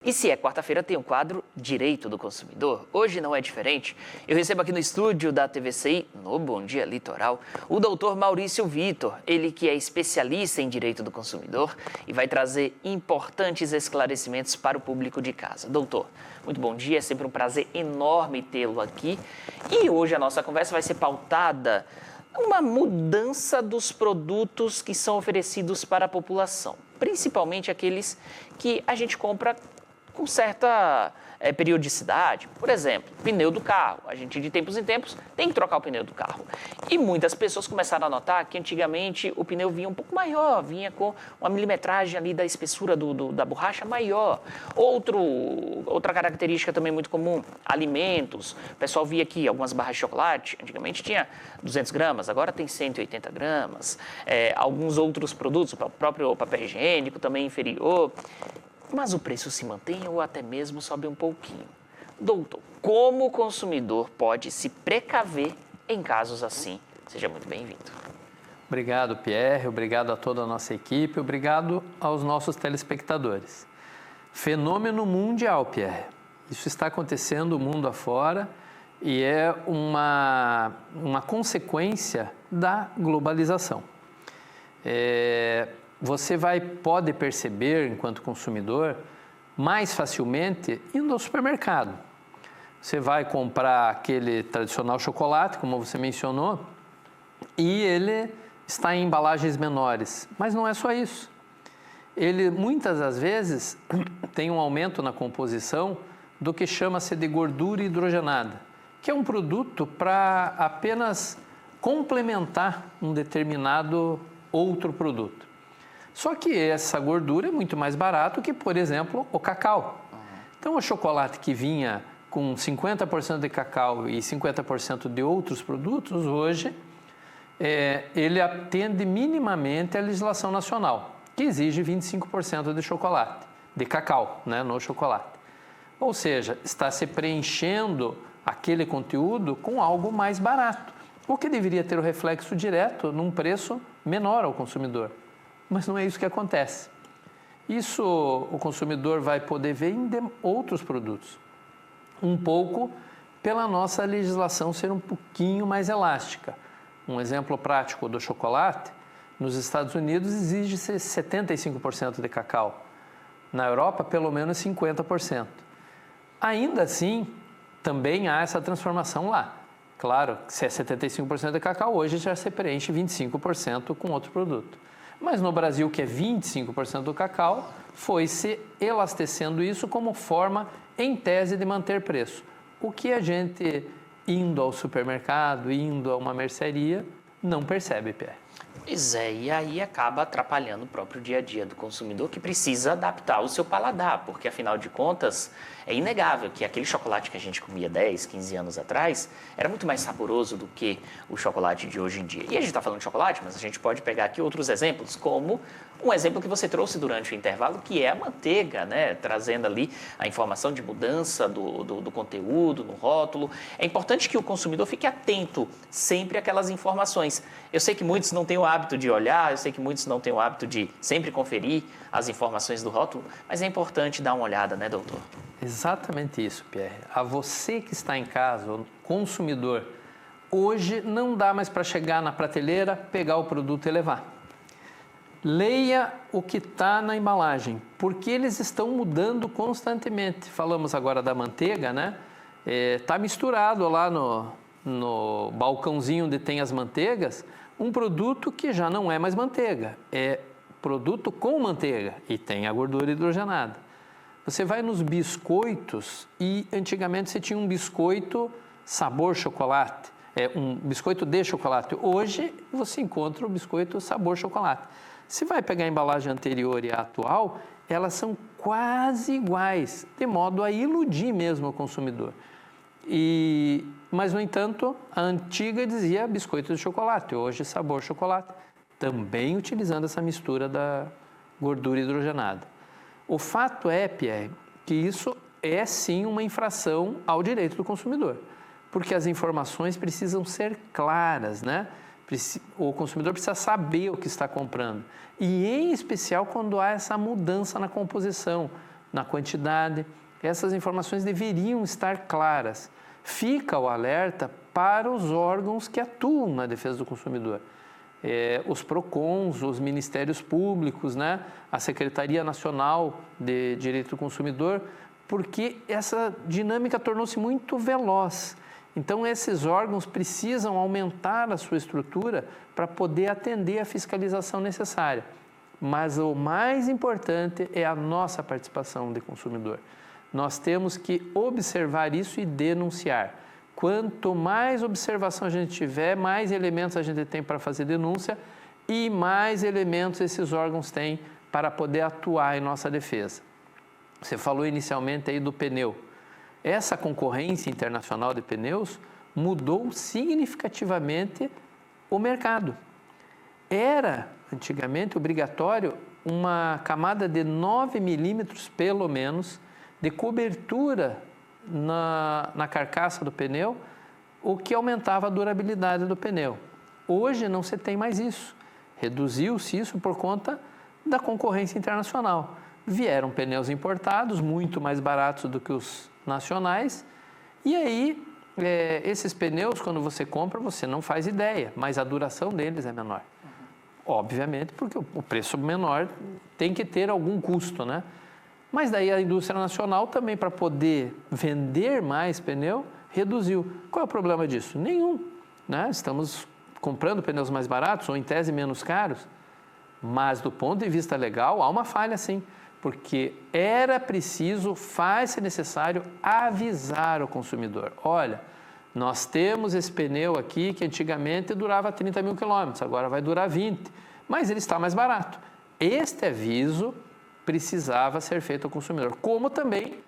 E se é quarta-feira, tem o quadro Direito do Consumidor. Hoje não é diferente. Eu recebo aqui no estúdio da TVCI, no Bom Dia Litoral, o doutor Maurício Vitor, ele que é especialista em Direito do Consumidor e vai trazer importantes esclarecimentos para o público de casa. Doutor, muito bom dia, é sempre um prazer enorme tê-lo aqui. E hoje a nossa conversa vai ser pautada numa mudança dos produtos que são oferecidos para a população, principalmente aqueles que a gente compra com certa periodicidade. Por exemplo, pneu do carro. A gente, de tempos em tempos, tem que trocar o pneu do carro. E muitas pessoas começaram a notar que antigamente o pneu vinha um pouco maior, vinha com uma milimetragem ali da espessura da borracha maior. Outra característica também muito comum, alimentos. O pessoal via aqui algumas barras de chocolate, antigamente tinha 200 gramas, agora tem 180 gramas. Alguns outros produtos, o próprio papel higiênico também inferior. Mas o preço se mantém ou até mesmo sobe um pouquinho. Doutor, como o consumidor pode se precaver em casos assim? Seja muito bem-vindo. Obrigado, Pierre. Obrigado a toda a nossa equipe. Obrigado aos nossos telespectadores. Fenômeno mundial, Pierre. Isso está acontecendo mundo afora e é uma consequência da globalização. Você pode perceber, enquanto consumidor, mais facilmente indo ao supermercado. Você vai comprar aquele tradicional chocolate, como você mencionou, e ele está em embalagens menores. Mas não é só isso. Ele, muitas das vezes, tem um aumento na composição do que chama-se de gordura hidrogenada, que é um produto para apenas complementar um determinado outro produto. Só que essa gordura é muito mais barato que, por exemplo, o cacau. Então, o chocolate que vinha com 50% de cacau e 50% de outros produtos, hoje, ele atende minimamente à legislação nacional, que exige 25% de chocolate, de cacau, né, no chocolate. Ou seja, está se preenchendo aquele conteúdo com algo mais barato, o que deveria ter o reflexo direto num preço menor ao consumidor. Mas não é isso que acontece. Isso o consumidor vai poder ver em outros produtos. Um pouco pela nossa legislação ser um pouquinho mais elástica. Um exemplo prático do chocolate, nos Estados Unidos exige-se 75% de cacau. Na Europa, pelo menos 50%. Ainda assim, também há essa transformação lá. Claro, se é 75% de cacau, hoje já se preenche 25% com outro produto. Mas no Brasil, que é 25% do cacau, foi se elastecendo isso como forma, em tese, de manter preço. O que a gente, indo ao supermercado, indo a uma mercearia, não percebe, Pierre. Pois é, e aí acaba atrapalhando o próprio dia a dia do consumidor, que precisa adaptar o seu paladar, porque afinal de contas é inegável que aquele chocolate que a gente comia 10, 15 anos atrás era muito mais saboroso do que o chocolate de hoje em dia. E a gente está falando de chocolate, mas a gente pode pegar aqui outros exemplos, como um exemplo que você trouxe durante o intervalo, que é a manteiga, né? Trazendo ali a informação de mudança do conteúdo no rótulo. É importante que o consumidor fique atento sempre àquelas informações. Eu sei que muitos não têm o hábito de olhar, eu sei que muitos não têm o hábito de sempre conferir as informações do rótulo, mas é importante dar uma olhada, né, doutor? Exatamente isso, Pierre. A você que está em casa, o consumidor, hoje não dá mais para chegar na prateleira, pegar o produto e levar. Leia o que está na embalagem, porque eles estão mudando constantemente. Falamos agora da manteiga, né? Está misturado lá no balcãozinho onde tem as manteigas, um produto que já não é mais manteiga, é produto com manteiga e tem a gordura hidrogenada. Você vai nos biscoitos e antigamente você tinha um biscoito sabor chocolate, um biscoito de chocolate. Hoje você encontra o biscoito sabor chocolate. Se vai pegar a embalagem anterior e a atual, elas são quase iguais, de modo a iludir mesmo o consumidor. Mas, no entanto, a antiga dizia biscoito de chocolate, hoje sabor chocolate, também utilizando essa mistura da gordura hidrogenada. O fato é, Pierre, que isso é sim uma infração ao direito do consumidor, porque as informações precisam ser claras, né? O consumidor precisa saber o que está comprando. E, em especial, quando há essa mudança na composição na quantidade. Essas informações deveriam estar claras. Fica o alerta para os órgãos que atuam na defesa do consumidor. Os PROCONs, os Ministérios Públicos, né? A Secretaria Nacional de Direito do Consumidor, porque essa dinâmica tornou-se muito veloz. Então, esses órgãos precisam aumentar a sua estrutura para poder atender a fiscalização necessária. Mas o mais importante é a nossa participação de consumidor. Nós temos que observar isso e denunciar. Quanto mais observação a gente tiver, mais elementos a gente tem para fazer denúncia e mais elementos esses órgãos têm para poder atuar em nossa defesa. Você falou inicialmente aí do pneu. Essa concorrência internacional de pneus mudou significativamente o mercado. Era, antigamente, obrigatório uma camada de 9 milímetros, pelo menos, de cobertura na carcaça do pneu, o que aumentava a durabilidade do pneu. Hoje não se tem mais isso. Reduziu-se isso por conta da concorrência internacional. Vieram pneus importados, muito mais baratos do que os nacionais, e aí esses pneus, quando você compra, você não faz ideia, mas a duração deles é menor. Obviamente, porque o preço menor tem que ter algum custo, né? Mas daí a indústria nacional também, para poder vender mais pneu, reduziu. Qual é o problema disso? Nenhum, né? Estamos comprando pneus mais baratos ou em tese menos caros, mas do ponto de vista legal há uma falha sim, porque era preciso, faz-se necessário avisar o consumidor. Olha, nós temos esse pneu aqui que antigamente durava 30 mil quilômetros, agora vai durar 20, mas ele está mais barato. Este aviso precisava ser feito ao consumidor, como também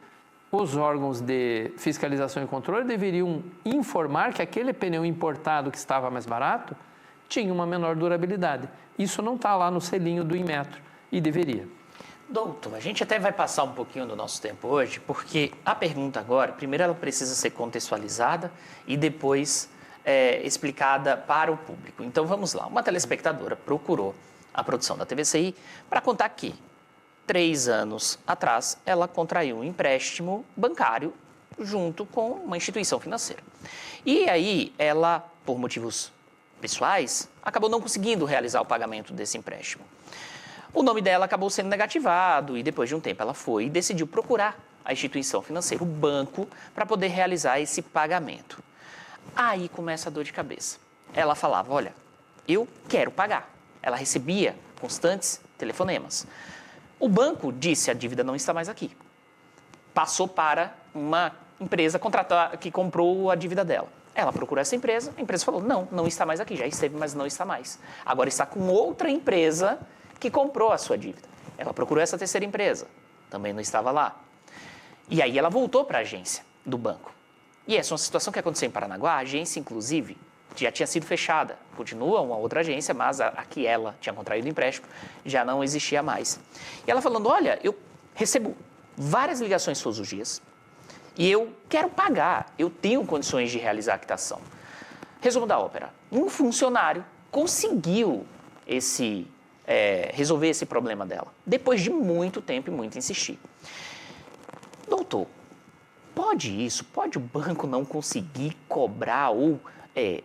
os órgãos de fiscalização e controle deveriam informar que aquele pneu importado que estava mais barato tinha uma menor durabilidade. Isso não está lá no selinho do Inmetro e deveria. Doutor, a gente até vai passar um pouquinho do nosso tempo hoje, porque a pergunta agora, primeiro ela precisa ser contextualizada e depois explicada para o público. Então vamos lá, uma telespectadora procurou a produção da TVCI para contar que 3 anos atrás ela contraiu um empréstimo bancário junto com uma instituição financeira. E aí ela, por motivos pessoais, acabou não conseguindo realizar o pagamento desse empréstimo. O nome dela acabou sendo negativado e depois de um tempo ela foi e decidiu procurar a instituição financeira, o banco, para poder realizar esse pagamento. Aí começa a dor de cabeça. Ela falava, olha, eu quero pagar. Ela recebia constantes telefonemas. O banco disse, a dívida não está mais aqui. Passou para uma empresa que comprou a dívida dela. Ela procurou essa empresa, a empresa falou, não está mais aqui, já esteve, mas não está mais. Agora está com outra empresa que comprou a sua dívida. Ela procurou essa terceira empresa, também não estava lá. E aí ela voltou para a agência do banco. E essa é uma situação que aconteceu em Paranaguá, a agência, inclusive, já tinha sido fechada. Continua uma outra agência, mas a que ela tinha contraído o empréstimo já não existia mais. E ela falando, olha, eu recebo várias ligações todos os dias e eu quero pagar, eu tenho condições de realizar a quitação. Resumo da ópera, um funcionário conseguiu resolver esse problema dela, depois de muito tempo e muito insistir. Doutor, pode o banco não conseguir cobrar ou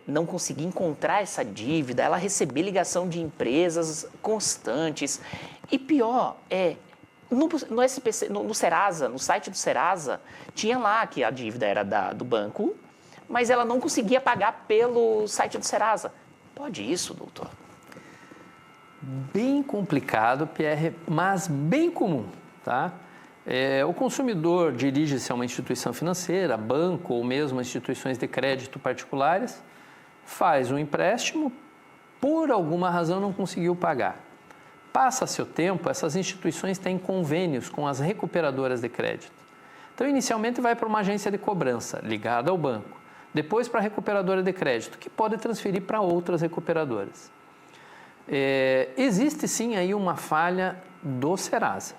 não conseguir encontrar essa dívida, ela receber ligação de empresas constantes e pior, no SPC, no Serasa, no site do Serasa, tinha lá que a dívida era do banco, mas ela não conseguia pagar pelo site do Serasa. Pode isso, doutor? Bem complicado, Pierre, mas bem comum, tá? O consumidor dirige-se a uma instituição financeira, banco ou mesmo instituições de crédito particulares, faz um empréstimo, por alguma razão não conseguiu pagar. Passa-se o tempo, essas instituições têm convênios com as recuperadoras de crédito. Então, inicialmente vai para uma agência de cobrança ligada ao banco, depois para a recuperadora de crédito, que pode transferir para outras recuperadoras. Existe sim aí uma falha do Serasa,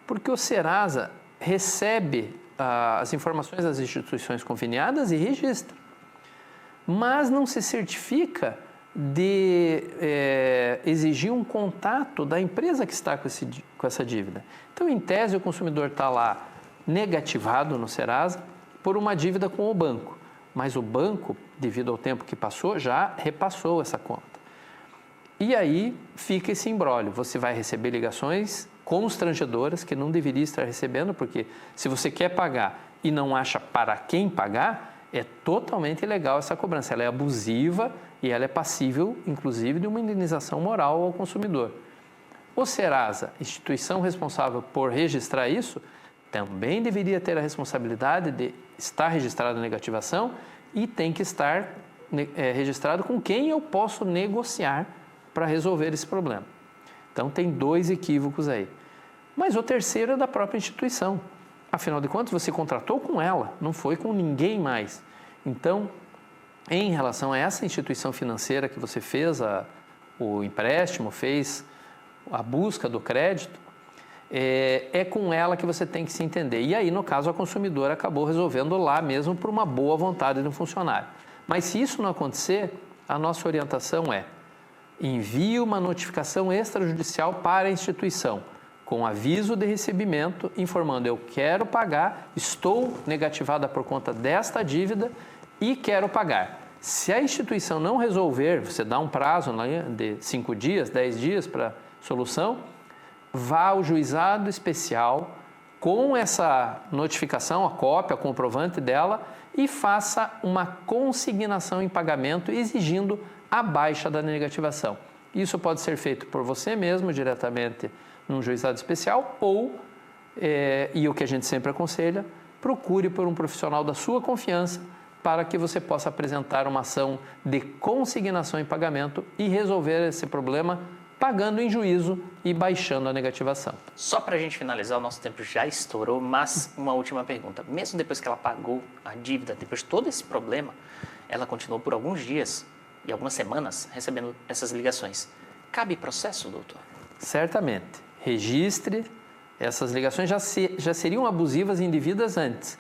porque o Serasa recebe as informações das instituições conveniadas e registra, mas não se certifica de exigir um contato da empresa que está com essa dívida. Então, em tese, o consumidor está lá negativado no Serasa por uma dívida com o banco, mas o banco, devido ao tempo que passou, já repassou essa conta. E aí fica esse imbróglio, você vai receber ligações constrangedoras que não deveria estar recebendo, porque se você quer pagar e não acha para quem pagar, é totalmente ilegal essa cobrança, ela é abusiva e ela é passível, inclusive, de uma indenização moral ao consumidor. O Serasa, instituição responsável por registrar isso, também deveria ter a responsabilidade de estar registrado a negativação e tem que estar registrado com quem eu posso negociar para resolver esse problema. Então, tem 2 equívocos aí. Mas o terceiro é da própria instituição. Afinal de contas, você contratou com ela, não foi com ninguém mais. Então, em relação a essa instituição financeira que você fez o empréstimo, fez a busca do crédito, é com ela que você tem que se entender. E aí, no caso, a consumidora acabou resolvendo lá mesmo por uma boa vontade do funcionário. Mas se isso não acontecer, a nossa orientação é: envie uma notificação extrajudicial para a instituição, com aviso de recebimento, informando: eu quero pagar, estou negativada por conta desta dívida e quero pagar. Se a instituição não resolver, você dá um prazo de 5 dias, 10 dias para solução, vá ao juizado especial com essa notificação, a cópia, a comprovante dela, e faça uma consignação em pagamento exigindo a baixa da negativação. Isso pode ser feito por você mesmo, diretamente num juizado especial, ou, e o que a gente sempre aconselha, procure por um profissional da sua confiança para que você possa apresentar uma ação de consignação em pagamento e resolver esse problema pagando em juízo e baixando a negativação. Só para a gente finalizar, o nosso tempo já estourou, mas uma última pergunta. Mesmo depois que ela pagou a dívida, depois de todo esse problema, ela continuou por alguns dias e algumas semanas recebendo essas ligações. Cabe processo, doutor? Certamente. Registre. Essas ligações já seriam abusivas e indevidas antes.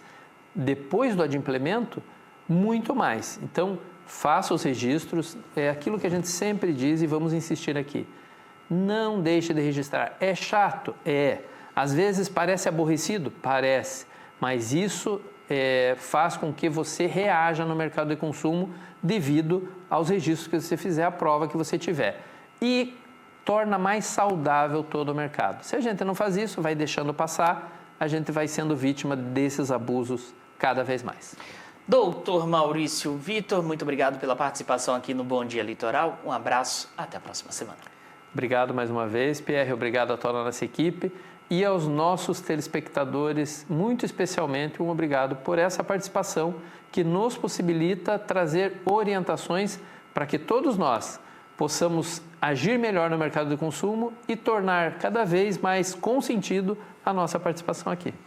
Depois do adimplemento, muito mais. Então, faça os registros. É aquilo que a gente sempre diz e vamos insistir aqui. Não deixe de registrar. É chato? É. Às vezes parece aborrecido? Parece. Mas isso faz com que você reaja no mercado de consumo devido aos registros que você fizer, a prova que você tiver. E torna mais saudável todo o mercado. Se a gente não faz isso, vai deixando passar, a gente vai sendo vítima desses abusos cada vez mais. Doutor Maurício Vitor, muito obrigado pela participação aqui no Bom Dia Litoral. Um abraço, até a próxima semana. Obrigado mais uma vez, Pierre. Obrigado a toda a nossa equipe e aos nossos telespectadores, muito especialmente, um obrigado por essa participação que nos possibilita trazer orientações para que todos nós possamos agir melhor no mercado de consumo e tornar cada vez mais com sentido a nossa participação aqui.